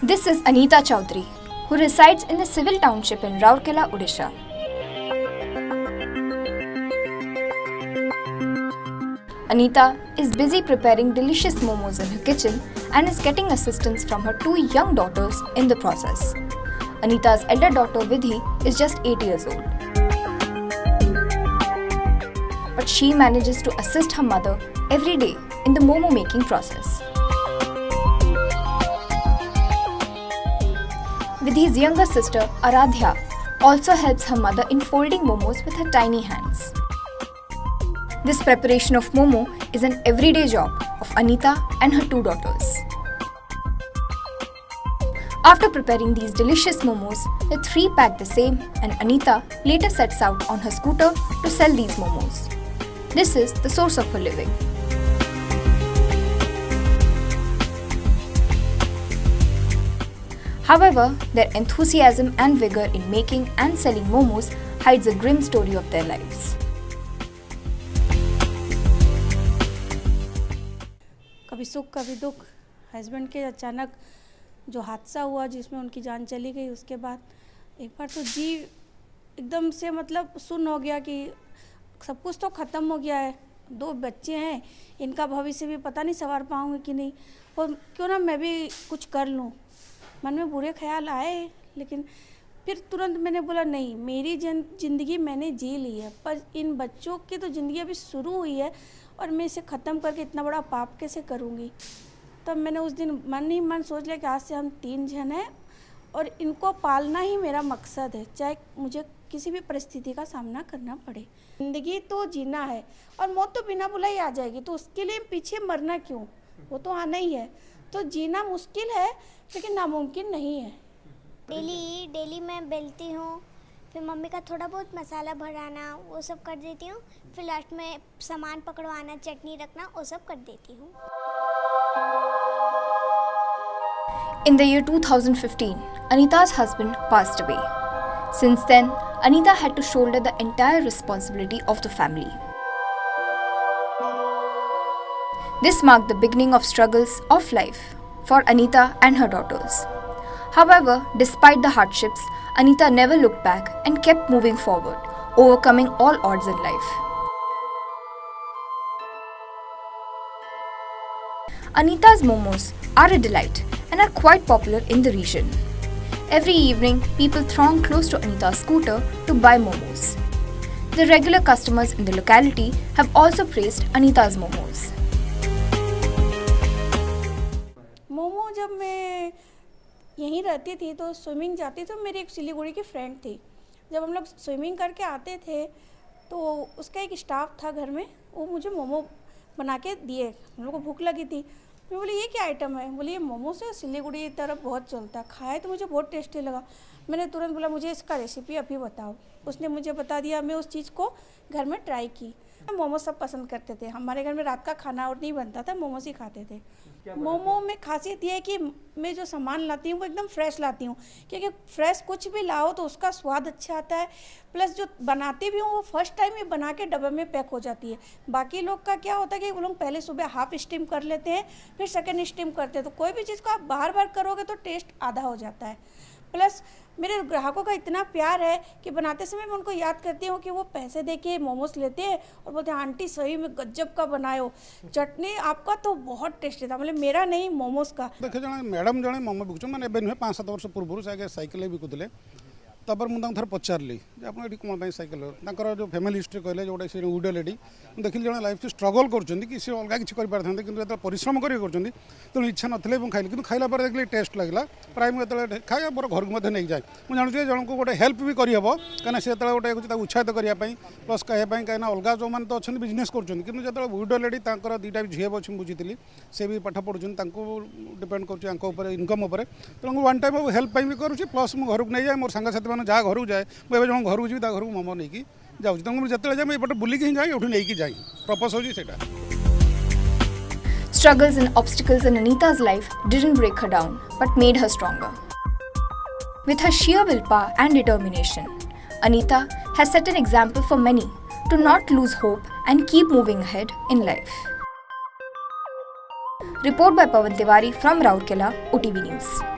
This is Anita Chaudhary, who resides in the civil township in Rourkela, Odisha. Anita is busy preparing delicious momos in her kitchen and is getting assistance from her two young daughters in the process. Anita's elder daughter Vidhi is just 8 years old. But she manages to assist her mother every day in the momo making process. Vidhi's younger sister Aradhya also helps her mother in folding momos with her tiny hands. This preparation of momo is an everyday job of Anita and her two daughters. After preparing these delicious momos, the three pack the same and Anita later sets out on her scooter to sell these momos. This is the source of her living. However, their enthusiasm and vigor in making and selling momos hides a grim story of their lives. कभी सुख कभी दुख। Husband के अचानक जो हादसा हुआ जिसमें उनकी जान चली गई, उसके बाद एक बार तो जी एकदम से मतलब सुन्न हो गया कि सब कुछ तो ख़त्म हो गया है। दो बच्चे हैं, इनका भविष्य भी पता नहीं संवार पाऊँगी कि नहीं, और क्यों ना मैं भी कुछ कर लूँ। मन में बुरे ख्याल आए, लेकिन फिर तुरंत मैंने बोला नहीं, मेरी ज़िंदगी मैंने जी ली है, पर इन बच्चों की तो ज़िंदगी अभी शुरू हुई है और मैं इसे ख़त्म करके इतना बड़ा पाप कैसे करूँगी। तब मैंने उस दिन मन ही मन सोच लिया कि आज से हम 3 जन हैं और इनको पालना ही मेरा मकसद है, चाहे मुझे किसी भी परिस्थिति का सामना करना पड़े। ज़िंदगी तो जीना है और मौत तो बिना बुलाई आ जाएगी, तो उसके लिए पीछे मरना क्यों, वो तो आना ही है। तो जीना मुश्किल है लेकिन नामुमकिन नहीं है। डेली मैं बेलती हूँ, फिर मम्मी का थोड़ा बहुत मसाला भराना वो सब कर देती हूँ, फिर लास्ट में सामान पकड़वाना, चटनी रखना वो सब कर देती हूँ। In the year 2015, Anita's husband passed away. Since then, Anita had to shoulder the entire responsibility of the family. This marked the beginning of struggles of life for Anita and her daughters. However, despite the hardships, Anita never looked back and kept moving forward, overcoming all odds in life. Anita's momos are a delight and are quite popular in the region. Every evening, people throng close to Anita's scooter to buy momos. The regular customers in the locality have also praised Anita's momos. Momo जब मैं यहीं रहती थी तो swimming जाती, तो मेरी एक सिलीगुड़ी की फ्रेंड थी। जब हम लोग स्विमिंग करके आते थे तो उसका एक स्टाफ था घर में, वो मुझे मोमो बना के दिए। हम लोग को भूख लगी थी, मैं बोली ये क्या आइटम है, बोली ये मोमो से सिलीगुड़ी की तरफ बहुत चलता है। खाए तो मुझे बहुत टेस्टी लगा। मैंने तुरंत बोला मुझे इसका रेसिपी अभी बताओ। उसने मुझे बता दिया, मैं उस चीज़ को घर में ट्राई की। मोमो सब पसंद करते थे, हमारे घर में रात का खाना और नहीं बनता था, मोमोस ही खाते थे। मोमो में खासियत ये है कि मैं जो सामान लाती हूँ वो एकदम फ्रेश लाती हूँ, क्योंकि फ्रेश कुछ भी लाओ तो उसका स्वाद अच्छा आता है। प्लस जो बनाती भी हूँ वो फर्स्ट टाइम ही बना के डब्बे में पैक हो जाती है। बाकी लोग का क्या होता है कि वो लोग पहले सुबह हाफ स्टीम कर लेते हैं, फिर सेकेंड स्टीम करते हैं, तो कोई भी चीज़ को आप बार बार करोगे तो टेस्ट आधा हो जाता है। प्लस मेरे ग्राहकों का इतना प्यार है कि बनाते समय मैं उनको याद करती हूँ कि वो पैसे दे के मोमोस लेते हैं और बोलते हैं आंटी सही में गजब का बनाए हो, चटनी आपका तो बहुत टेस्टी था, मतलब मेरा नहीं मोमोस का। देखे जन मैडम जन मोमो बिकुन मैंने नुहे 5-7 वर्ष पूर्व से साइकिल बिकुले। तपर मुझे थे पचारि आप कौन साइकिल जो फैमिली हिस्ट्री कहले जोटा से वुडो लेडी देखिए जन लाइफ स्ट्रगल कर अलग किसी करें कि परिश्रम कर तेणु इच्छा नथिले खाइली कि खाइला देखिए टेस्ट लगे प्राय मुझे खाए मोर घर को नहीं जाए मुझे जानूँ जन को गोटे हेल्प भी करहब कहीं से गोटे उत्साहित करने प्लस कहवाई कहीं अलग जो मैंने तो अच्छा बिजनेस कर वुडो लेडी दुईटा भी झील अच्छी बुझी से भी पाठ पढ़ुं डिपेंड कर इनकम तेणु वन टाइम हेल्प भी करुँच प्लस मुझे घर को नहीं जाए मोर सांगसाथी मैंने जहाँ घर जाए मुझे जो घर को जी घर को मोमो नहीं जाऊँ तेणु मुझे जाए मैं बुलिक ही जाए ये नहीं जाए पर्पस हो। Struggles and obstacles in Anita's life didn't break her down, but made her stronger. With her sheer willpower and determination, Anita has set an example for many to not lose hope and keep moving ahead in life. Report by Pawan Tiwari from Rourkela, OTV News.